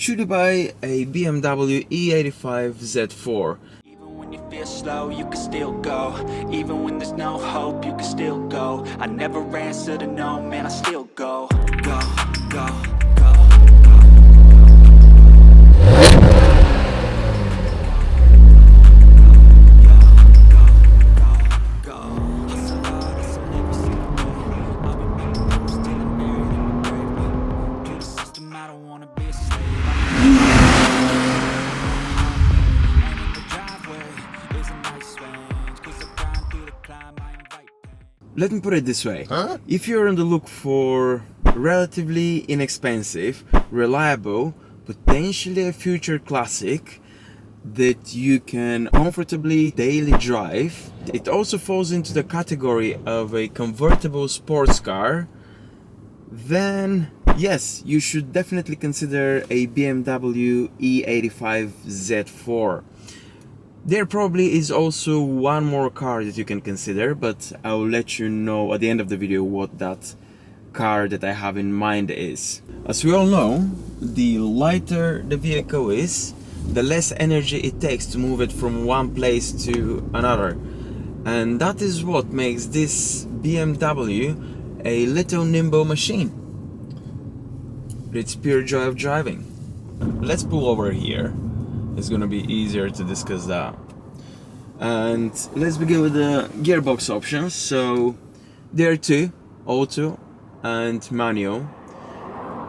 Should you buy a BMW E85 Z4? Even when you feel slow, you can still go. Even when there's no hope, you can still go. I never answer to no, man, I still go. Go, go, go. Let me put it this way. If you're on the look for relatively inexpensive, reliable, potentially a future classic that you can comfortably daily drive, it also falls into the category of a convertible sports car, then yes, you should definitely consider a BMW E85 Z4. There probably is also one more car that you can consider, but I'll let you know at the end of the video what that car that I have in mind is. As we all know, the lighter the vehicle is, the less energy it takes to move it from one place to another. And that is what makes this BMW a little nimble machine. It's pure joy of driving. Let's pull over here. It's gonna be easier to discuss that. And let's begin with the gearbox options. So there are two, auto and manual.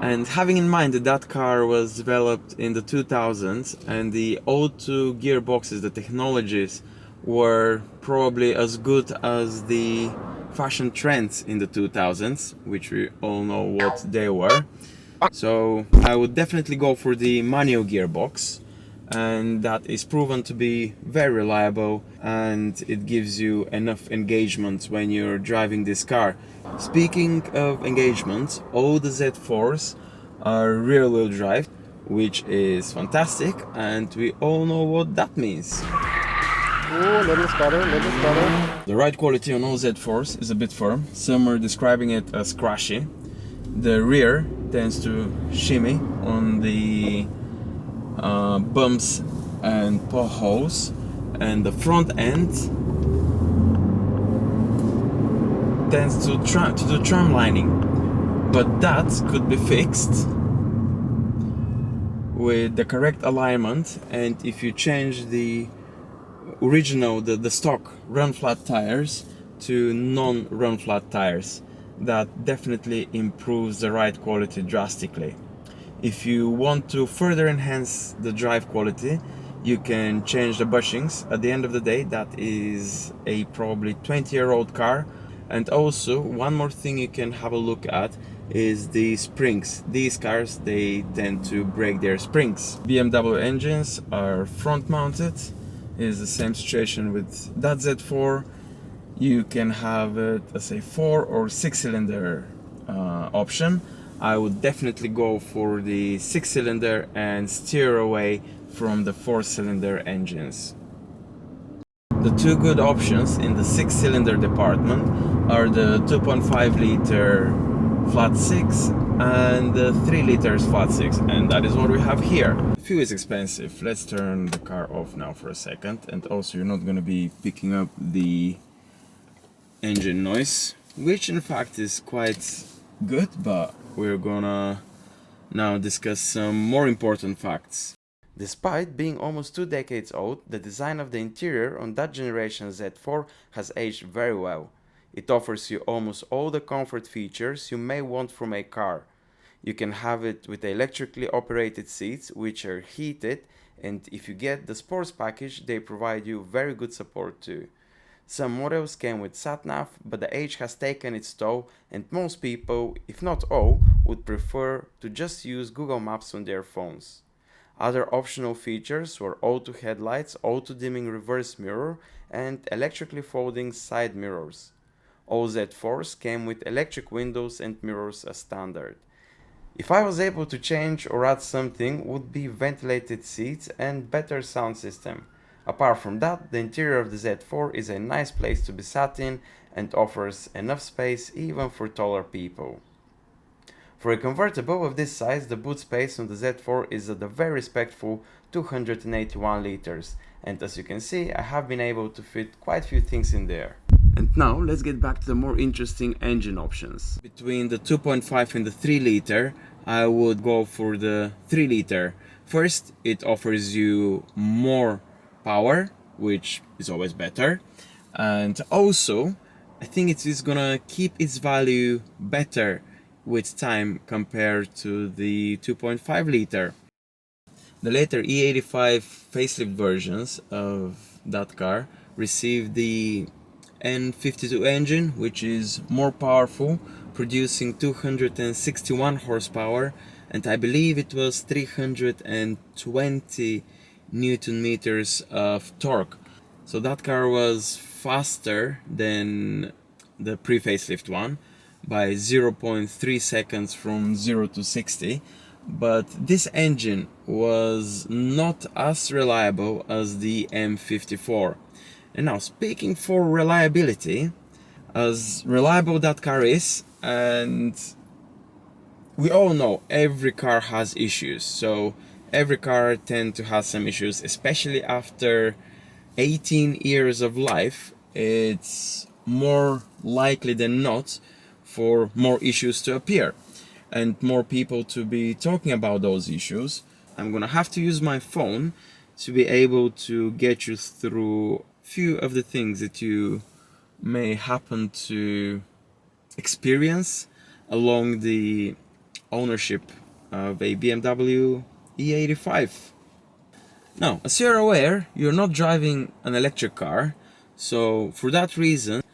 And having in mind that that car was developed in the 2000s and the auto gearboxes, the technologies were probably as good as the fashion trends in the 2000s, which we all know what they were. So I would definitely go for the manual gearbox, and that is proven to be very reliable and it gives you enough engagement when you're driving this car. Speaking of engagement, all the Z4s are rear-wheel drive, which is fantastic, and we all know what that means. Oh, little stutter. The ride quality on all Z4s is a bit firm. Some are describing it as crashy. The rear tends to shimmy on the bumps and potholes, and the front end tends to do tram lining, but that could be fixed with the correct alignment. And if you change the original, the stock run flat tires to non-run flat tires, that definitely improves the ride quality drastically. If you want to further enhance the drive quality, you can change the bushings. At the end of the day, that is a probably 20-year-old car. And also, one more thing you can have a look at is the springs. These cars, they tend to break their springs. BMW engines are front mounted. Is the same situation with that Z4. You can have it as a 4 or 6 cylinder option. I would definitely go for the 6-cylinder and steer away from the 4-cylinder engines. The two good options in the 6-cylinder department are the 2.5 liter flat 6 and the 3 liters flat 6, and that is what we have here. Fuel is expensive. Let's turn the car off now for a second, and also you're not going to be picking up the engine noise, which in fact is quite good, but we're gonna now discuss some more important facts. Despite being almost 2 decades old, the design of the interior on that generation Z4 has aged very well. It offers you almost all the comfort features you may want from a car. You can have it with electrically operated seats which are heated, and if you get the sports package, they provide you very good support too. Some models came with sat-nav, but the age has taken its toll, and most people, if not all, would prefer to just use Google Maps on their phones. Other optional features were auto headlights, auto dimming reverse mirror, and electrically folding side mirrors. All Z4s came with electric windows and mirrors as standard. If I was able to change or add something, would be ventilated seats and better sound system. Apart from that, the interior of the Z4 is a nice place to be sat in and offers enough space even for taller people. For a convertible of this size, the boot space on the Z4 is at a very respectful 281 liters, and as you can see, I have been able to fit quite a few things in there. And now let's get back to the more interesting engine options. Between the 2.5 and the 3 liter, I would go for the 3 liter. First, it offers you more power, which is always better, and also I think it is gonna keep its value better with time compared to the 2.5 liter. The later E85 facelift versions of that car received the N52 engine, which is more powerful, producing 261 horsepower, and I believe it was 320 Newton meters of torque. So that car was faster than the pre-facelift one by 0.3 seconds from 0 to 60, but this engine was not as reliable as the M54. And now, speaking for reliability, as reliable that car is, and we all know every car has issues, so every car tends to have some issues, especially after 18 years of life. It's more likely than not for more issues to appear and more people to be talking about those issues. I'm gonna have to use my phone to be able to get you through few of the things that you may happen to experience along the ownership of a BMW E85. Now, as you're aware, you're not driving an electric car, so for that reason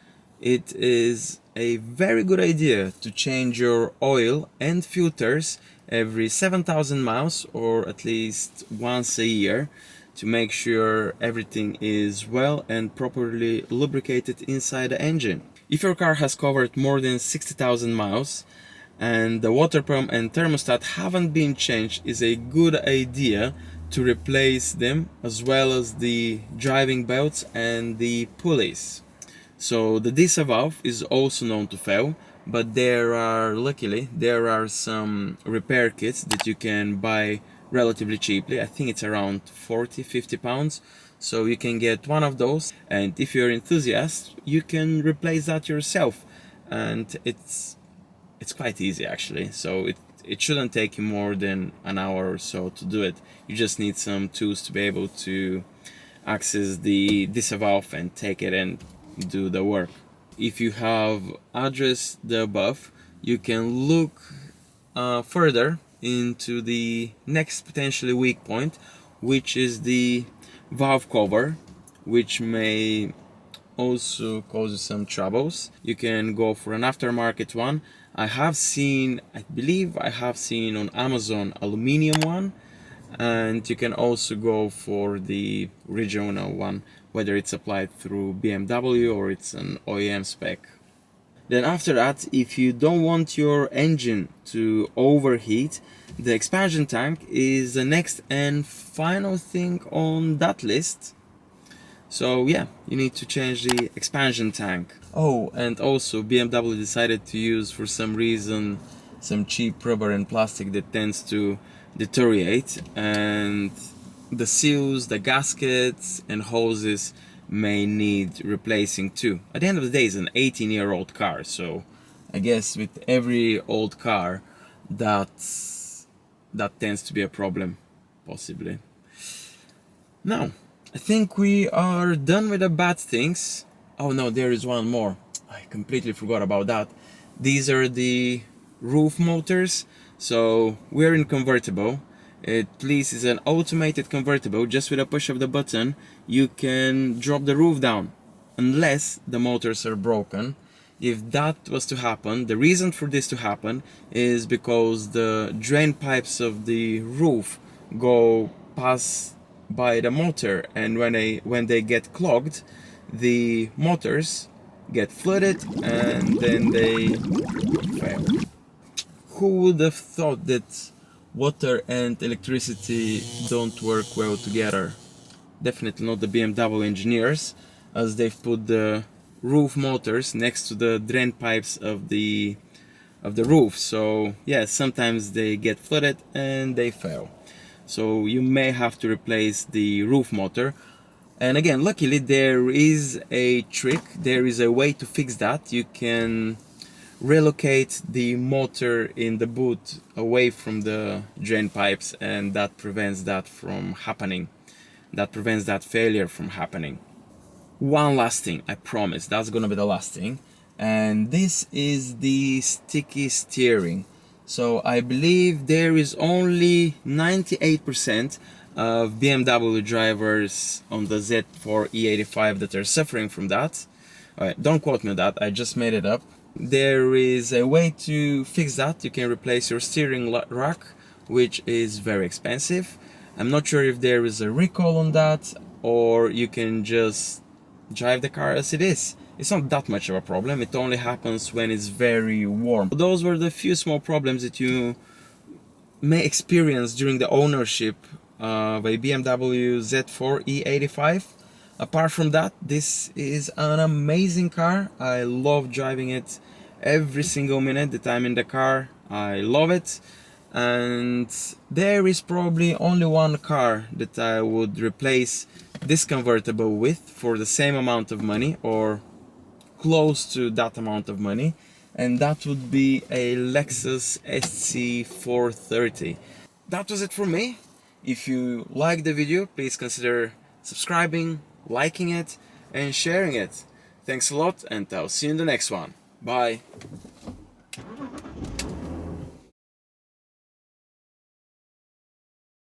it is a very good idea to change your oil and filters every 7,000 miles, or at least once a year, to make sure everything is well and properly lubricated inside the engine. If your car has covered more than 60,000 miles and the water pump and thermostat haven't been changed, is a good idea to replace them, as well as the driving belts and the pulleys. So the Disa valve is also known to fail, but luckily there are some repair kits that you can buy relatively cheaply. I think it's around 40-50 pounds, so you can get one of those, and if you're an enthusiast you can replace that yourself, and it's quite easy actually. So it shouldn't take you more than an hour or so to do it. You just need some tools to be able to access the Disa valve and take it and do the work. If you have addressed the above, you can look further into the next potentially weak point, which is the valve cover, which may also cause you some troubles. You can go for an aftermarket one. I believe I have seen on Amazon aluminium one, and you can also go for the original one, whether it's applied through BMW or it's an OEM spec. Then after that, if you don't want your engine to overheat, the expansion tank is the next and final thing on that list. So yeah, you need to change the expansion tank. Oh, and also BMW decided to use, for some reason, some cheap rubber and plastic that tends to deteriorate, and the seals, the gaskets and hoses may need replacing too. At the end of the day, it's an 18-year-old car, so I guess with every old car that tends to be a problem, possibly. Now, I think we are done with the bad things. Oh no, there is one more. I completely forgot about that. These are the roof motors. So we're in convertible. At least it's an automated convertible. Just with a push of the button you can drop the roof down, unless the motors are broken. If that was to happen, the reason for this to happen is because the drain pipes of the roof go past by the motor, and when they get clogged, the motors get flooded and then they fail. Who would have thought that water and electricity don't work well together? Definitely not the BMW engineers, as they've put the roof motors next to the drain pipes of the the roof. So yeah, sometimes they get flooded and they fail. So you may have to replace the roof motor. And again, luckily there is a trick, there is a way to fix that. You can relocate the motor in the boot away from the drain pipes, and that prevents that from happening. That prevents that failure from happening. One last thing, I promise, that's gonna be the last thing, and this is the sticky steering. So I believe there is only 98% of BMW drivers on the Z4 E85 that are suffering from that. Don't quote me on that, I just made it up. There is a way to fix that. You can replace your steering rack, which is very expensive. I'm not sure if there is a recall on that, or you can just drive the car as it is. It's not that much of a problem. It only happens when it's very warm. Those were the few small problems that you may experience during the ownership of a BMW Z4 E85. Apart from that, this is an amazing car. I love driving it every single minute that I'm in the car. I love it. And there is probably only one car that I would replace this convertible with for the same amount of money, or close to that amount of money, and that would be a Lexus SC430. That was it from me. If you liked the video, please consider subscribing, liking it, and sharing it. Thanks a lot, and I'll see you in the next one. Bye.